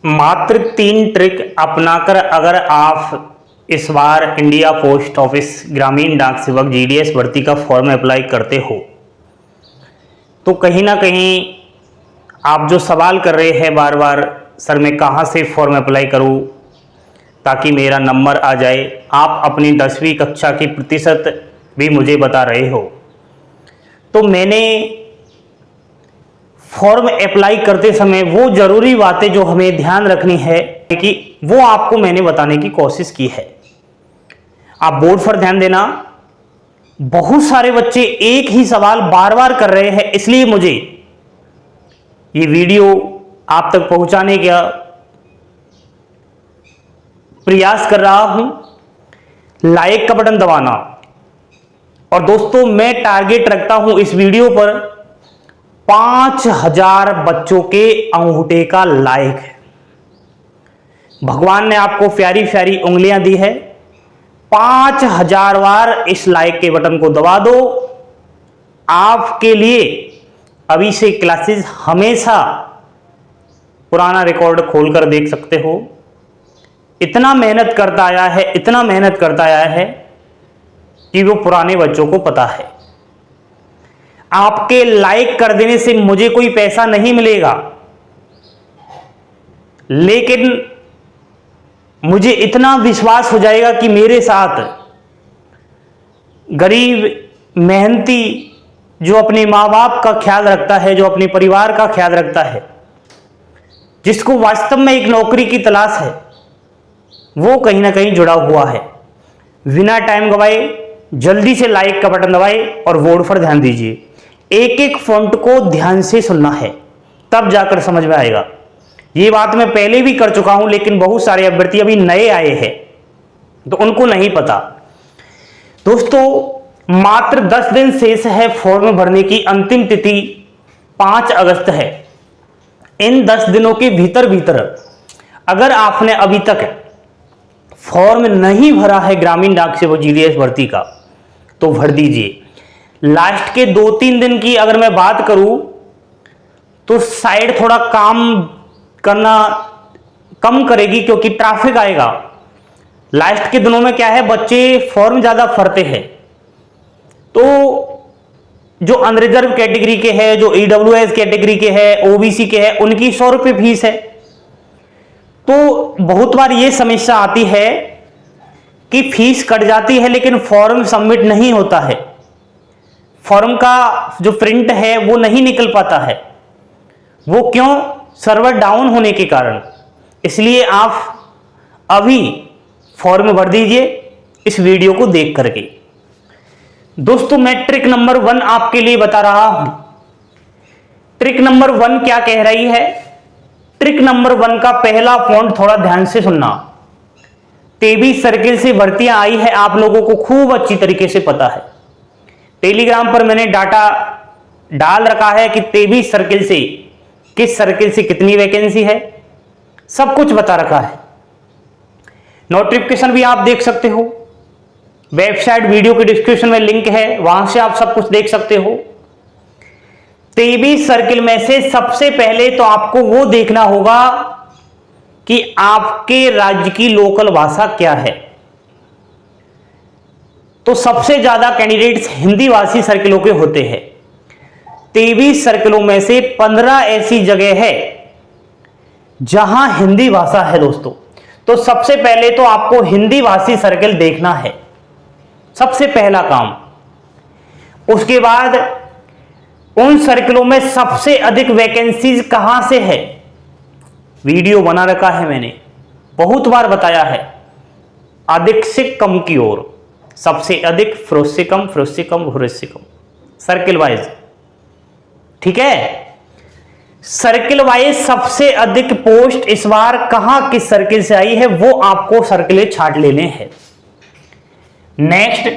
मात्र 3 ट्रिक अपनाकर अगर आप इस बार इंडिया पोस्ट ऑफिस ग्रामीण डाक सेवक जीडीएस भर्ती का फॉर्म अप्लाई करते हो तो कहीं ना कहीं आप जो सवाल कर रहे हैं बार बार, सर मैं कहाँ से फॉर्म अप्लाई करूँ ताकि मेरा नंबर आ जाए, आप अपनी 10वीं कक्षा की प्रतिशत भी मुझे बता रहे हो। तो मैंने फॉर्म अप्लाई करते समय वो ज़रूरी बातें जो हमें ध्यान रखनी है कि वो आपको मैंने बताने की कोशिश की है। आप बोर्ड पर ध्यान देना, बहुत सारे बच्चे एक ही सवाल बार बार कर रहे हैं, इसलिए मुझे ये वीडियो आप तक पहुंचाने का प्रयास कर रहा हूं। लाइक का बटन दबाना, और दोस्तों मैं टारगेट रखता हूं इस वीडियो पर 5000 बच्चों के अंगूठे का लाइक है। भगवान ने आपको प्यारी प्यारी उंगलियां दी है, 5000 बार इस लाइक के बटन को दबा दो। आपके लिए अभी से क्लासेस हमेशा पुराना रिकॉर्ड खोलकर देख सकते हो। इतना मेहनत करता आया है, इतना मेहनत करता आया है कि वो पुराने बच्चों को पता है। आपके लाइक कर देने से मुझे कोई पैसा नहीं मिलेगा, लेकिन मुझे इतना विश्वास हो जाएगा कि मेरे साथ गरीब मेहनती जो अपने माँ बाप का ख्याल रखता है, जो अपने परिवार का ख्याल रखता है, जिसको वास्तव में एक नौकरी की तलाश है, वो कहीं ना कहीं जुड़ा हुआ है। बिना टाइम गवाए जल्दी से लाइक का बटन दबाए और बोर्ड पर ध्यान दीजिए। एक एक फॉन्ट को ध्यान से सुनना है, तब जाकर समझ में आएगा। ये बात मैं पहले भी कर चुका हूं, लेकिन बहुत सारे अभ्यर्थी अभी नए आए हैं तो उनको नहीं पता। दोस्तों मात्र 10 दिन शेष है फॉर्म भरने की, अंतिम तिथि 5 अगस्त है। इन 10 दिनों के भीतर भीतर अगर आपने अभी तक फॉर्म नहीं भरा है ग्रामीण डाक सेवक जीडीएस भर्ती का तो भर दीजिए। लास्ट के 2-3 दिन की अगर मैं बात करूं तो साइड थोड़ा काम करना कम करेगी, क्योंकि ट्रैफिक आएगा। लास्ट के दिनों में क्या है, बच्चे फॉर्म ज्यादा भरते हैं, तो जो अनरिजर्व कैटेगरी के हैं, जो ईडब्ल्यूएस कैटेगरी के हैं, ओबीसी के हैं, उनकी 100 रुपये फीस है। तो बहुत बार ये समस्या आती है कि फीस कट जाती है लेकिन फॉर्म सबमिट नहीं होता है, फॉर्म का जो प्रिंट है वो नहीं निकल पाता है। वो क्यों? सर्वर डाउन होने के कारण। इसलिए आप अभी फॉर्म भर दीजिए इस वीडियो को देख करके। दोस्तों मैं ट्रिक नंबर 1 आपके लिए बता रहा हूं। ट्रिक नंबर 1 क्या कह रही है? ट्रिक नंबर 1 का पहला पॉइंट थोड़ा ध्यान से सुनना। 23 सर्किल से भर्तियां आई है, आप लोगों को खूब अच्छी तरीके से पता है। टेलीग्राम पर मैंने डाटा डाल रखा है कि 23 सर्किल से किस सर्किल से कितनी वैकेंसी है, सब कुछ बता रखा है। नोटिफिकेशन भी आप देख सकते हो, वेबसाइट वीडियो के डिस्क्रिप्शन में लिंक है, वहां से आप सब कुछ देख सकते हो। 23 सर्किल में से सबसे पहले तो आपको वो देखना होगा कि आपके राज्य की लोकल भाषा क्या है। तो सबसे ज्यादा कैंडिडेट्स हिंदी भाषी सर्किलों के होते हैं। 23 सर्किलों में से 15 ऐसी जगह है जहां हिंदी भाषा है दोस्तों। तो सबसे पहले तो आपको हिंदी भाषी सर्किल देखना है, सबसे पहला काम। उसके बाद उन सर्किलों में सबसे अधिक वैकेंसीज कहां से है, वीडियो बना रखा है मैंने, बहुत बार बताया है। अधिक से कम की ओर, सबसे अधिक, फिरोज से कम, फिरोज से कम, भूरज से कम, सर्किल वाइज। ठीक है, सर्किल वाइज सबसे अधिक पोस्ट इस बार कहां किस सर्किल से आई है वो आपको सर्किलें छांट लेने हैं। नेक्स्ट,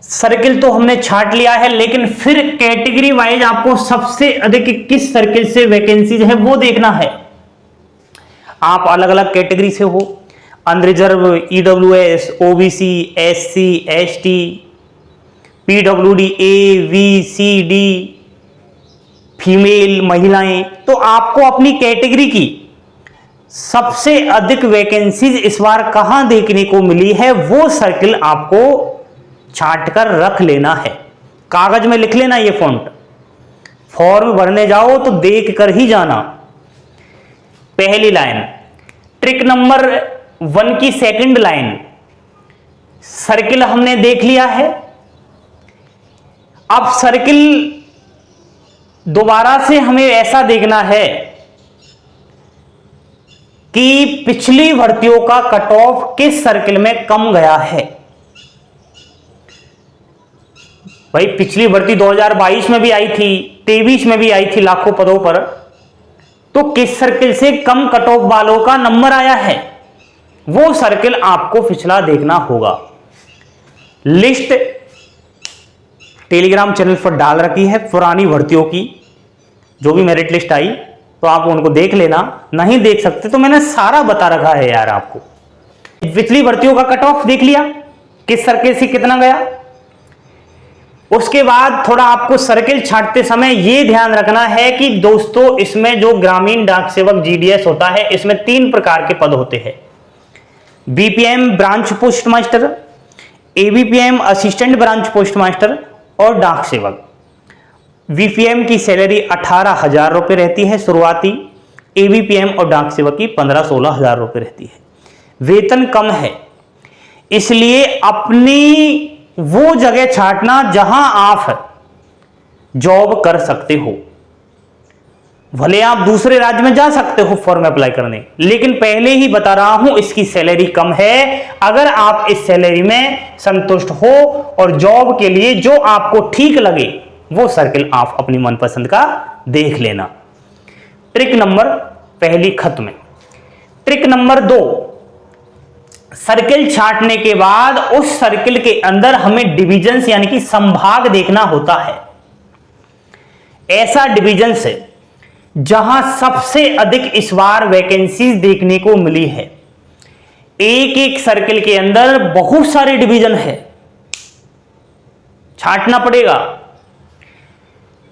सर्किल तो हमने छांट लिया है, लेकिन फिर कैटेगरी वाइज आपको सबसे अधिक किस सर्किल से वैकेंसीज है वो देखना है। आप अलग अलग कैटेगरी से हो, unreserved, EWS, OBC, SC, ST, PWD, A, B, C, D, female, महिलाएं, तो आपको अपनी कैटेगरी की सबसे अधिक वैकेंसीज इस बार कहां देखने को मिली है, वो सर्किल आपको छांट कर रख लेना है, कागज में लिख लेना। ये फॉन्ट फॉर्म भरने जाओ तो देख कर ही जाना। पहली लाइन, ट्रिक नंबर 1 की सेकंड लाइन, सर्किल हमने देख लिया है। अब सर्किल दोबारा से हमें ऐसा देखना है कि पिछली भर्तियों का कट ऑफ किस सर्किल में कम गया है। भाई पिछली भर्ती 2022 में भी आई थी, 23 में भी आई थी लाखों पदों पर, तो किस सर्किल से कम कट ऑफ वालों का नंबर आया है, वो सर्किल आपको पिछला देखना होगा। लिस्ट टेलीग्राम चैनल पर डाल रखी है पुरानी भर्तियों की, जो भी मेरिट लिस्ट आई तो आप उनको देख लेना, नहीं देख सकते तो मैंने सारा बता रखा है यार आपको। पिछली भर्तियों का कट ऑफ देख लिया, किस सर्किल से कितना गया। उसके बाद थोड़ा आपको सर्किल छांटते समय यह ध्यान रखना है कि दोस्तों इसमें जो ग्रामीण डाक सेवक जीडीएस होता है, इसमें 3 प्रकार के पद होते हैं। BPM branch post master, ABPM assistant branch post master और डाक सेवक। वीपीएम की सैलरी 18,000 रुपये रहती है शुरुआती, एबीपीएम और डाक सेवक की 15-16 हजार रुपये रहती है। वेतन कम है, इसलिए अपनी वो जगह छांटना जहां आप जॉब कर सकते हो। भले आप दूसरे राज्य में जा सकते हो फॉर्म अप्लाई करने, लेकिन पहले ही बता रहा हूं इसकी सैलरी कम है। अगर आप इस सैलरी में संतुष्ट हो और जॉब के लिए जो आपको ठीक लगे वो सर्किल आप अपनी मनपसंद का देख लेना। ट्रिक नंबर पहली खत्म है। ट्रिक नंबर 2, सर्किल छांटने के बाद उस सर्किल के अंदर हमें डिविजन्स यानी कि संभाग देखना होता है। ऐसा डिविजन्स है जहां सबसे अधिक इस बार वैकेंसीज देखने को मिली है। एक एक सर्किल के अंदर बहुत सारे डिवीजन है, छांटना पड़ेगा।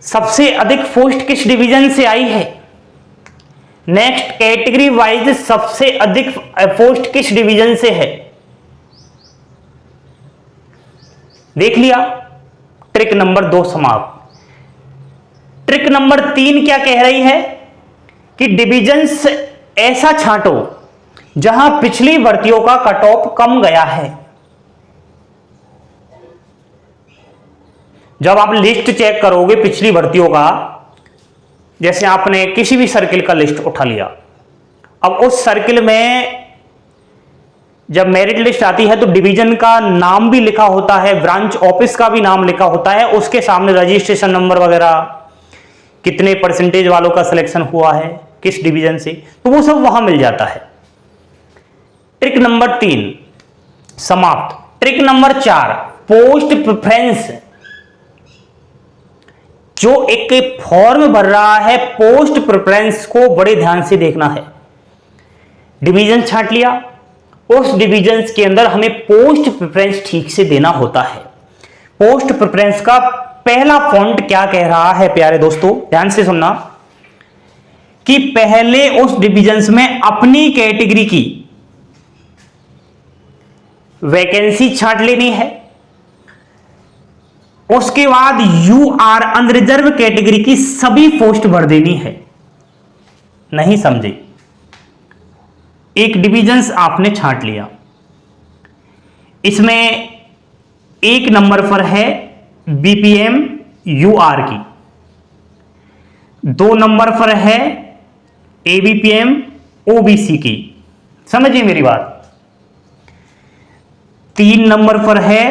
सबसे अधिक पोस्ट किस डिवीजन से आई है, नेक्स्ट कैटेगरी वाइज सबसे अधिक पोस्ट किस डिवीजन से है, देख लिया। ट्रिक नंबर 2 समाप्त। ट्रिक नंबर 3 क्या कह रही है कि डिविजन्स ऐसा छांटो जहां पिछली भर्तियों का कट ऑफ कम गया है। जब आप लिस्ट चेक करोगे पिछली भर्तियों का, जैसे आपने किसी भी सर्किल का लिस्ट उठा लिया, अब उस सर्किल में जब मेरिट लिस्ट आती है तो डिवीजन का नाम भी लिखा होता है, ब्रांच ऑफिस का भी नाम लिखा होता है, उसके सामने रजिस्ट्रेशन नंबर वगैरह, कितने परसेंटेज वालों का सिलेक्शन हुआ है किस डिवीजन से, तो वो सब वहां मिल जाता है। ट्रिक नंबर 3 समाप्त। Trick number 4 post preference. जो एक फॉर्म भर रहा है पोस्ट प्रेफरेंस को बड़े ध्यान से देखना है। डिवीजन छांट लिया, उस डिवीजन के अंदर हमें पोस्ट प्रेफरेंस ठीक से देना होता है। पोस्ट प्रेफरेंस का पहला फॉन्ट क्या कह रहा है प्यारे दोस्तों, ध्यान से सुनना, कि पहले उस डिवीजन में अपनी कैटेगरी की वैकेंसी छांट लेनी है, उसके बाद यूआर अनरिजर्व कैटेगरी की सभी पोस्ट भर देनी है। नहीं समझे, एक डिवीजन आपने छांट लिया, इसमें 1 नंबर पर है बीपीएम यूआर की, 2 नंबर पर है एबीपीएम ओबीसी की, समझिए मेरी बात, 3 नंबर पर है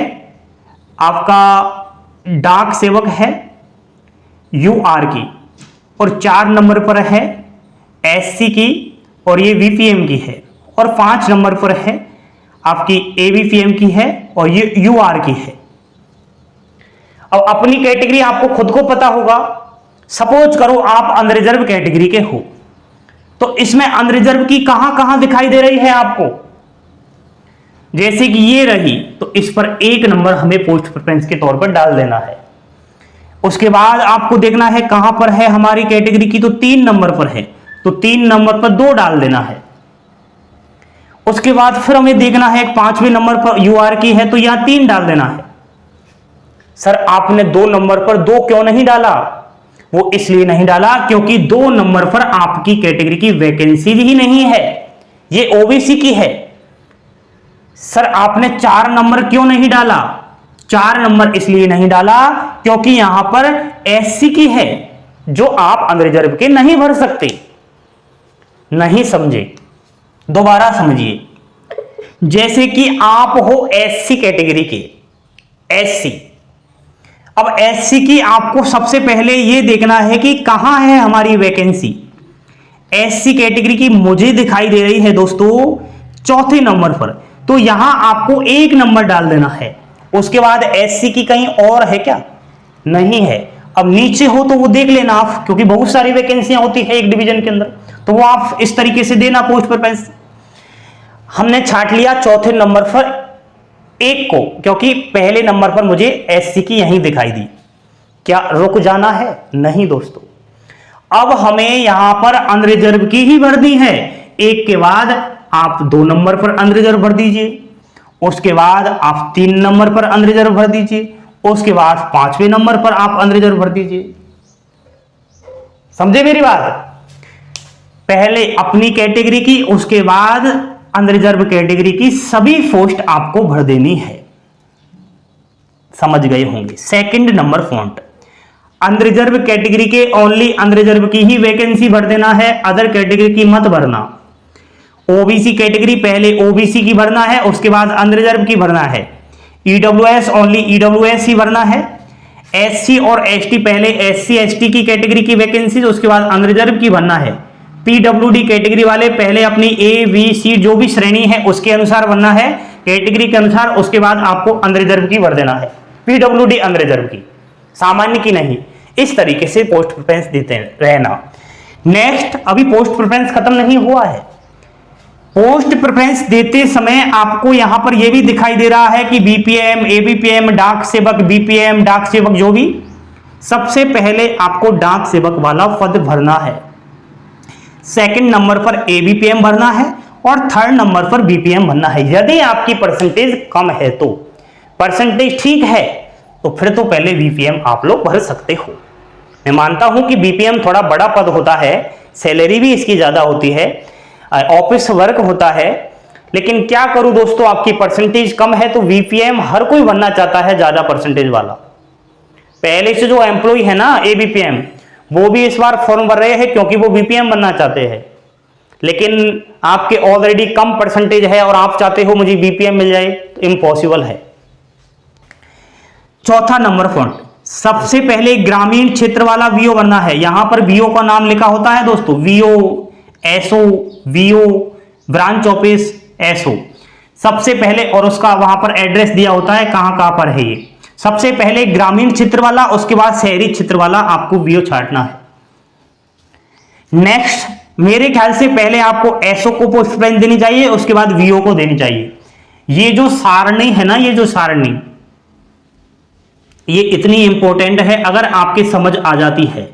आपका डाक सेवक है यूआर की, और 4 नंबर पर है एससी की और ये वीपीएम की है, और 5 नंबर पर है आपकी एबीपीएम की है और ये यूआर की है। अब अपनी कैटेगरी आपको खुद को पता होगा। सपोज करो आप अनरिजर्व कैटेगरी के हो, तो इसमें अनरिजर्व की कहां कहां दिखाई दे रही है आपको, जैसे कि ये रही, तो इस पर 1 नंबर हमें पोस्ट प्रेफरेंस के तौर पर डाल देना है। उसके बाद आपको देखना है कहां पर है हमारी कैटेगरी की, तो 3 नंबर पर है, तो 3 नंबर पर 2 डाल देना है। उसके बाद फिर हमें देखना है 5वें नंबर पर यूआर की है तो यहां 3 डाल देना है। सर आपने 2 नंबर पर 2 क्यों नहीं डाला? वो इसलिए नहीं डाला क्योंकि 2 नंबर पर आपकी कैटेगरी की वैकेंसी ही नहीं है, ये ओबीसी की है। सर आपने 4 नंबर क्यों नहीं डाला? 4 नंबर इसलिए नहीं डाला क्योंकि यहां पर एससी की है जो आप अनरिजर्व के नहीं भर सकते। नहीं समझे? दोबारा समझिए। जैसे कि आप हो एससी कैटेगरी के, एससी। अब एससी की आपको सबसे पहले यह देखना है कि कहां है हमारी वैकेंसी। एससी कैटेगरी की मुझे दिखाई दे रही है दोस्तों 4थे नंबर पर, तो यहां आपको 1 नंबर डाल देना है। उसके बाद एससी की कहीं और है क्या? नहीं है। अब नीचे हो तो वो देख लेना आप, क्योंकि बहुत सारी वैकेंसियां होती है एक डिवीजन के अंदर, तो वो आप इस तरीके से देना पोस्ट प्रेफरेंस। हमने छांट लिया 4थे नंबर पर 1 को, क्योंकि पहले नंबर पर मुझे एससी की यहीं दिखाई दी। क्या रुक जाना है? नहीं दोस्तों, अब हमें यहां पर अनरिजर्व की ही भरनी है। 1 के बाद आप 2 नंबर पर अनरिजर्व भर दीजिए, उसके बाद आप 3 नंबर पर अनरिजर्व भर दीजिए, उसके बाद 5वें नंबर पर आप अनरिजर्व भर दीजिए। समझे मेरी बात? पहले अपनी कैटेगरी की, उसके बाद अनरिजर्व कैटेगरी की सभी पोस्ट आपको भर देनी है। समझ गए होंगे। Second number font, unreserved category के ओनली अनरिजर्व की ही वैकेंसी भर देना है, अदर कैटेगरी की मत भरना। ओबीसी कैटेगरी पहले ओबीसी की भरना है, उसके बाद अनरिजर्व की भरना है। ईडब्ल्यूएस ओनली ईडब्ल्यूएस ही भरना है। एससी और एसटी पहले एससी एसटी की कैटेगरी की वैकेंसी, उसके बाद अनरिजर्व की भरना है। पीडब्ल्यूडी कैटेगरी वाले पहले अपनी ए बी सी जो भी श्रेणी है उसके अनुसार भरना है, कैटेगरी के अनुसार, उसके बाद आपको अनरिजर्व की भर देना है। पीडब्ल्यूडी अनरिजर्व की, सामान्य की नहीं। इस तरीके से पोस्ट प्रेफरेंस देते रहना। नेक्स्ट, अभी पोस्ट प्रेफरेंस खत्म नहीं हुआ है। पोस्ट प्रेफरेंस देते समय आपको यहां पर यह भी दिखाई दे रहा है कि बीपीएम, एबीपीएम, डाक सेवक, बीपीएम, डाक सेवक जो भी, सबसे पहले आपको डाक सेवक वाला पद भरना है। सेकंड नंबर पर एबीपीएम भरना है और थर्ड नंबर पर बीपीएम भरना है। यदि आपकी परसेंटेज कम है तो, परसेंटेज ठीक है तो फिर तो पहले बीपीएम आप लोग भर सकते हो। मैं मानता हूं कि बीपीएम थोड़ा बड़ा पद होता है, सैलरी भी इसकी ज्यादा होती है, ऑफिस वर्क होता है, लेकिन क्या करूं दोस्तों, आपकी परसेंटेज कम है तो बीपीएम हर कोई बनना चाहता है ज्यादा परसेंटेज वाला। पहले से जो एम्प्लॉय है ना एबीपीएम, वो भी इस बार फॉर्म भर रहे हैं क्योंकि वो बीपीएम बनना चाहते हैं। लेकिन आपके ऑलरेडी कम परसेंटेज है और आप चाहते हो मुझे बीपीएम मिल जाए, तो इम्पॉसिबल है। चौथा नंबर फॉन्ट, सबसे पहले ग्रामीण क्षेत्र वाला वीओ बनना है। यहां पर वीओ का नाम लिखा होता है दोस्तों, VO, SO, VO, branch office, SO, सबसे पहले, और उसका वहां पर एड्रेस दिया होता है कहां पर है ये। सबसे पहले ग्रामीण क्षेत्र वाला, उसके बाद शहरी क्षेत्र वाला आपको वीओ छांटना है। नेक्स्ट, मेरे ख्याल से पहले आपको एसओ को पोस्ट प्रेफरेंस देनी चाहिए, उसके बाद वीओ को देनी चाहिए। ये जो सारणी है ना, ये जो सारणी, ये इतनी इंपॉर्टेंट है, अगर आपकी समझ आ जाती है।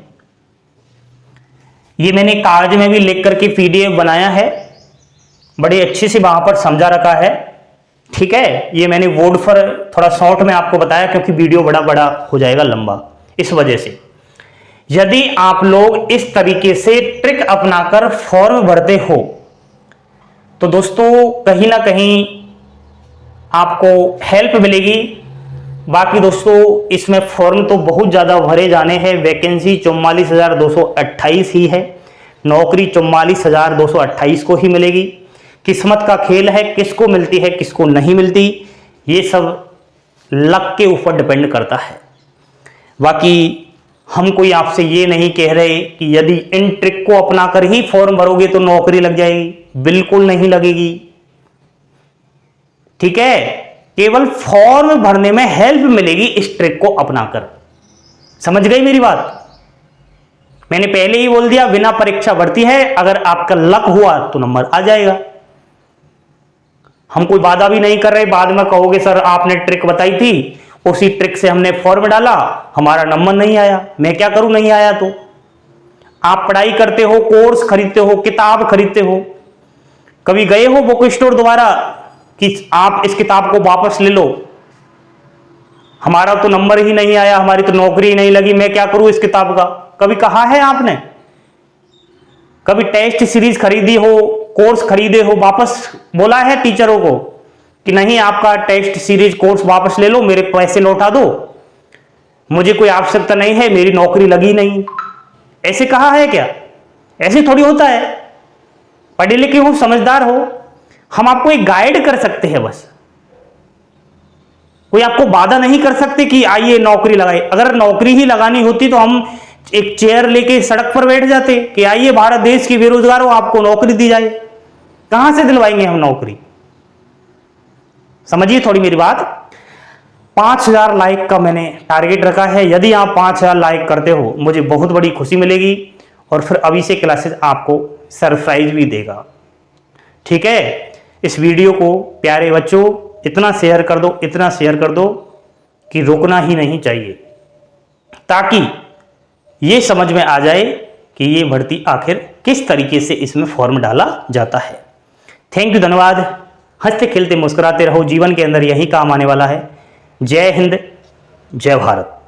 ये मैंने कागज में भी लिख करके पीडीएफ बनाया है, बड़ी अच्छी से वहां पर समझा रखा है। ठीक है, ये मैंने बोर्ड पर थोड़ा शॉर्ट में आपको बताया क्योंकि वीडियो बड़ा बड़ा हो जाएगा, लंबा, इस वजह से। यदि आप लोग इस तरीके से ट्रिक अपनाकर फॉर्म भरते हो तो दोस्तों कहीं ना कहीं आपको हेल्प मिलेगी। बाकी दोस्तों इसमें फॉर्म तो बहुत ज़्यादा भरे जाने हैं। वैकेंसी 44,228 ही है, नौकरी 44,228 को ही मिलेगी। किस्मत का खेल है, किसको मिलती है किसको नहीं मिलती, ये सब लक के ऊपर डिपेंड करता है। बाकी हम कोई आपसे ये नहीं कह रहे कि यदि इन ट्रिक को अपनाकर ही फॉर्म भरोगे तो नौकरी लग जाएगी, बिल्कुल नहीं लगेगी। ठीक है, केवल फॉर्म भरने में हेल्प मिलेगी इस ट्रिक को अपनाकर। समझ गई मेरी बात? मैंने पहले ही बोल दिया, बिना परीक्षा भर्ती है, अगर आपका लक हुआ तो नंबर आ जाएगा। हम कोई वादा भी नहीं कर रहे, बाद में कहोगे सर आपने ट्रिक बताई थी, उसी ट्रिक से हमने फॉर्म डाला, हमारा नंबर नहीं आया। मैं क्या करूं नहीं आया तो? आप पढ़ाई करते हो, कोर्स खरीदते हो, किताब खरीदते हो, कभी गए हो बुक स्टोर दोबारा कि आप इस किताब को वापस ले लो, हमारा तो नंबर ही नहीं आया, हमारी तो नौकरी ही नहीं लगी, मैं क्या करूं इस किताब का? कभी कहा है आपने? कभी टेस्ट सीरीज खरीदी हो, कोर्स खरीदे हो, वापस बोला है टीचरों को कि नहीं आपका टेस्ट सीरीज कोर्स वापस ले लो, मेरे पैसे लौटा दो, मुझे कोई आवश्यकता नहीं है, मेरी नौकरी लगी नहीं? ऐसे कहा है क्या? ऐसे थोड़ी होता है। पढ़े लिखे हो, समझदार हो, हम आपको एक गाइड कर सकते हैं बस, कोई आपको बाधा नहीं कर सकते कि आइए नौकरी लगाइए। अगर नौकरी ही लगानी होती तो हम एक चेयर लेके सड़क पर बैठ जाते कि आइए भारत देश की बेरोजगार हो, आपको नौकरी दी जाए। कहां से दिलवाएंगे हम नौकरी? समझिए थोड़ी मेरी बात। 5000 लाइक का मैंने टारगेट रखा है। यदि आप 5000 लाइक करते हो मुझे बहुत बड़ी खुशी मिलेगी और फिर अभी से क्लासेस आपको सरप्राइज भी देगा। ठीक है, इस वीडियो को प्यारे बच्चों इतना शेयर कर दो, इतना शेयर कर दो कि रुकना ही नहीं चाहिए, ताकि ये समझ में आ जाए कि ये भर्ती आखिर किस तरीके से इसमें फॉर्म डाला जाता है। थैंक यू, धन्यवाद। हंसते खेलते मुस्कुराते रहो, जीवन के अंदर यही काम आने वाला है। जय हिंद, जय भारत।